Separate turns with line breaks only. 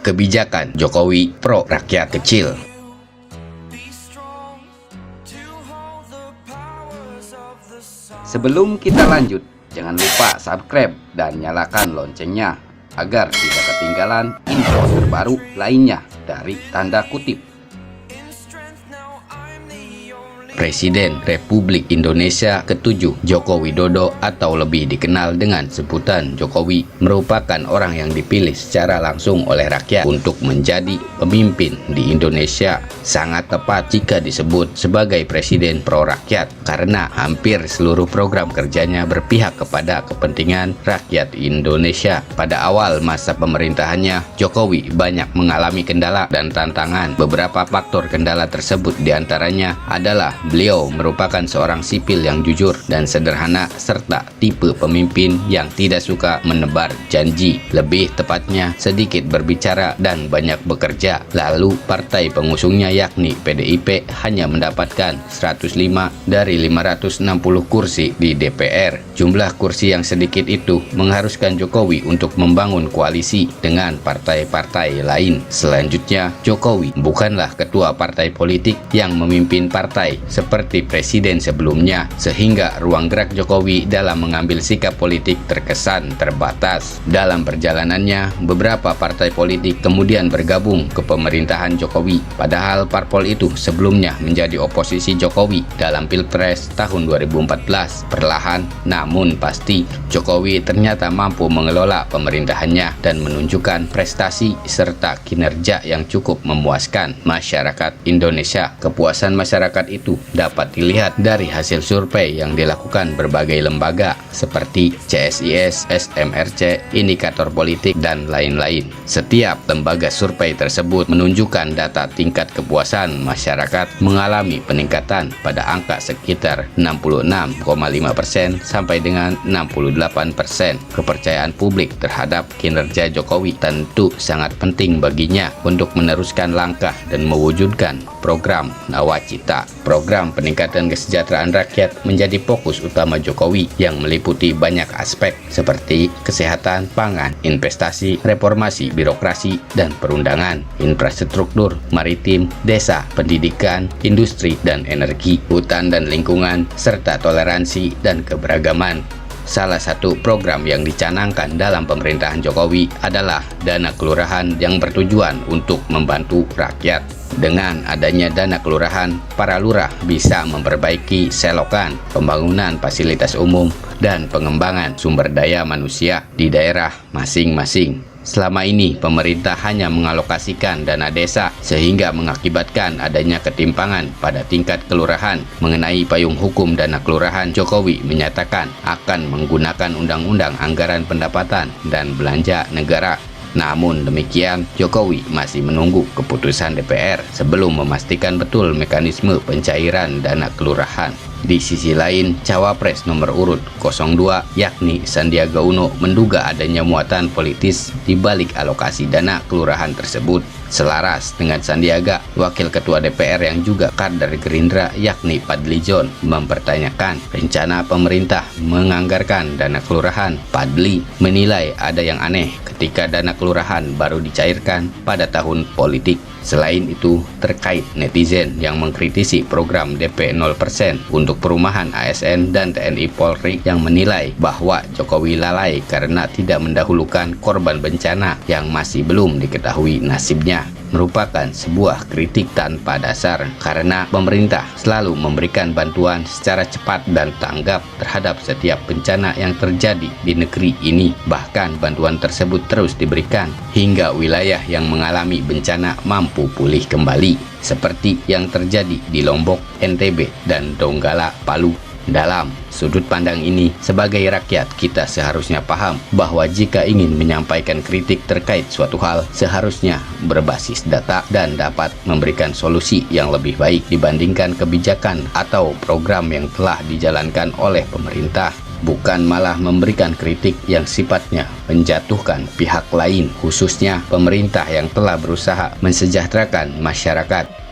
kebijakan Jokowi pro rakyat kecil. Sebelum kita lanjut, jangan lupa subscribe dan nyalakan loncengnya agar tidak ketinggalan info terbaru lainnya dari tanda kutip. Presiden Republik Indonesia ke-7 Joko Widodo atau lebih dikenal dengan sebutan Jokowi merupakan orang yang dipilih secara langsung oleh rakyat untuk menjadi pemimpin di Indonesia. Sangat tepat jika disebut sebagai presiden pro rakyat karena hampir seluruh program kerjanya berpihak kepada kepentingan rakyat Indonesia. Pada awal masa pemerintahannya, Jokowi banyak mengalami kendala dan tantangan. Beberapa faktor kendala tersebut diantaranya adalah beliau merupakan seorang sipil yang jujur dan sederhana serta tipe pemimpin yang tidak suka menebar janji. Lebih tepatnya sedikit berbicara dan banyak bekerja. Lalu partai pengusungnya yakni PDIP hanya mendapatkan 105 dari 560 kursi di DPR. Jumlah kursi yang sedikit itu mengharuskan Jokowi untuk membangun koalisi dengan partai-partai lain. Selanjutnya, Jokowi bukanlah ketua partai politik yang memimpin partai seperti presiden sebelumnya, sehingga ruang gerak Jokowi dalam mengambil sikap politik terkesan terbatas. Dalam perjalanannya, beberapa partai politik kemudian bergabung ke pemerintahan Jokowi, padahal parpol itu sebelumnya menjadi oposisi Jokowi dalam Pilpres tahun 2014. Perlahan namun pasti, Jokowi ternyata mampu mengelola pemerintahannya dan menunjukkan prestasi serta kinerja yang cukup memuaskan masyarakat Indonesia. Kepuasan masyarakat itu dapat dilihat dari hasil survei yang dilakukan berbagai lembaga seperti CSIS, SMRC, Indikator Politik, dan lain-lain. Setiap lembaga survei tersebut menunjukkan data tingkat kepuasan masyarakat mengalami peningkatan pada angka sekitar 66,5% sampai dengan 68%. Kepercayaan publik terhadap kinerja Jokowi tentu sangat penting baginya untuk meneruskan langkah dan mewujudkan program Nawacita. Program peningkatan kesejahteraan rakyat menjadi fokus utama Jokowi yang meliputi banyak aspek seperti kesehatan, pangan, investasi, reformasi birokrasi dan perundangan, infrastruktur, maritim, desa, pendidikan, industri dan energi, hutan dan lingkungan, serta toleransi dan keberagaman. Salah satu program yang dicanangkan dalam pemerintahan Jokowi adalah dana kelurahan yang bertujuan untuk membantu rakyat. Dengan adanya dana kelurahan, para lurah bisa memperbaiki selokan, pembangunan fasilitas umum, dan pengembangan sumber daya manusia di daerah masing-masing. Selama ini, pemerintah hanya mengalokasikan dana desa sehingga mengakibatkan adanya ketimpangan pada tingkat kelurahan. Mengenai payung hukum dana kelurahan, Jokowi menyatakan akan menggunakan Undang-Undang Anggaran Pendapatan dan Belanja Negara. Namun demikian, Jokowi masih menunggu keputusan DPR sebelum memastikan betul mekanisme pencairan dana kelurahan. Di sisi lain, Cawapres nomor urut 02 yakni Sandiaga Uno menduga adanya muatan politis di balik alokasi dana kelurahan tersebut. Selaras dengan Sandiaga, Wakil Ketua DPR yang juga kader Gerindra yakni Fadlizon mempertanyakan rencana pemerintah menganggarkan dana kelurahan. Fadli menilai ada yang aneh ketika dana kelurahan baru dicairkan pada tahun politik. Selain itu, terkait netizen yang mengkritisi program DP 0% untuk perumahan ASN dan TNI Polri yang menilai bahwa Jokowi lalai karena tidak mendahulukan korban bencana yang masih belum diketahui nasibnya, merupakan sebuah kritik tanpa dasar karena pemerintah selalu memberikan bantuan secara cepat dan tanggap terhadap setiap bencana yang terjadi di negeri ini. Bahkan bantuan tersebut terus diberikan hingga wilayah yang mengalami bencana mampu pulih kembali, seperti yang terjadi di Lombok, NTB, dan Donggala, Palu. Dalam sudut pandang ini, sebagai rakyat kita seharusnya paham bahwa jika ingin menyampaikan kritik terkait suatu hal, seharusnya berbasis data dan dapat memberikan solusi yang lebih baik dibandingkan kebijakan atau program yang telah dijalankan oleh pemerintah. Bukan malah memberikan kritik yang sifatnya menjatuhkan pihak lain, khususnya pemerintah yang telah berusaha mensejahterakan masyarakat.